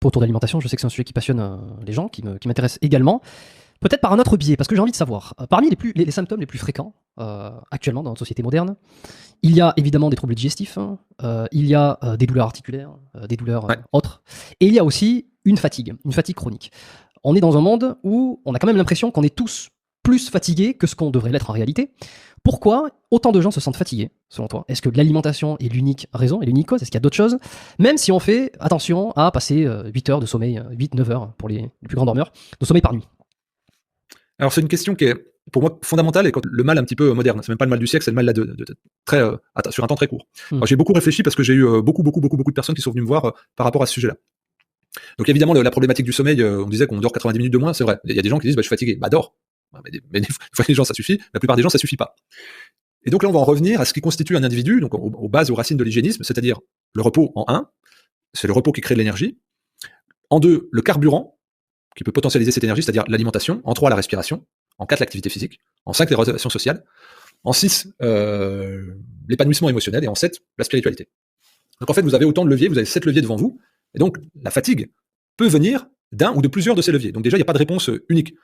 pas autour de l'alimentation, je sais que c'est un sujet qui passionne les gens, qui m'intéresse également. Peut-être par un autre biais, parce que j'ai envie de savoir, parmi les symptômes les plus fréquents actuellement dans notre société moderne, il y a évidemment des troubles digestifs, il y a des douleurs articulaires, des douleurs autres, et il y a aussi une fatigue chronique. On est dans un monde où on a quand même l'impression qu'on est tous plus fatigués que ce qu'on devrait l'être en réalité. Pourquoi autant de gens se sentent fatigués, selon toi? Est-ce que l'alimentation est l'unique raison, est l'unique cause? Est-ce qu'il y a d'autres choses? Même si on fait attention à passer 8 heures de sommeil, 8-9 heures pour les plus grands dormeurs, de sommeil par nuit. Alors c'est une question qui est pour moi fondamentale et le mal un petit peu moderne. C'est même pas le mal du siècle, c'est le mal là très sur un temps très court. Alors, j'ai beaucoup réfléchi parce que j'ai eu beaucoup de personnes qui sont venues me voir par rapport à ce sujet-là. Donc évidemment la problématique du sommeil, on disait qu'on dort 90 minutes de moins, c'est vrai. Il y a des gens qui disent je suis fatigué, dors. Mais des fois les gens ça suffit, la plupart des gens ça suffit pas. Et donc là on va en revenir à ce qui constitue un individu, donc aux bases, aux racines de l'hygiénisme, c'est-à-dire le repos en 1, c'est le repos qui crée de l'énergie. En 2, le carburant qui peut potentialiser cette énergie, c'est-à-dire l'alimentation. En 3, la respiration. En 4, l'activité physique. En 5, les relations sociales. En 6, l'épanouissement émotionnel. Et en 7, la spiritualité. Donc en fait, vous avez autant de leviers, vous avez 7 leviers devant vous. Et donc, la fatigue peut venir d'un ou de plusieurs de ces leviers. Donc déjà, il n'y a pas de réponse unique.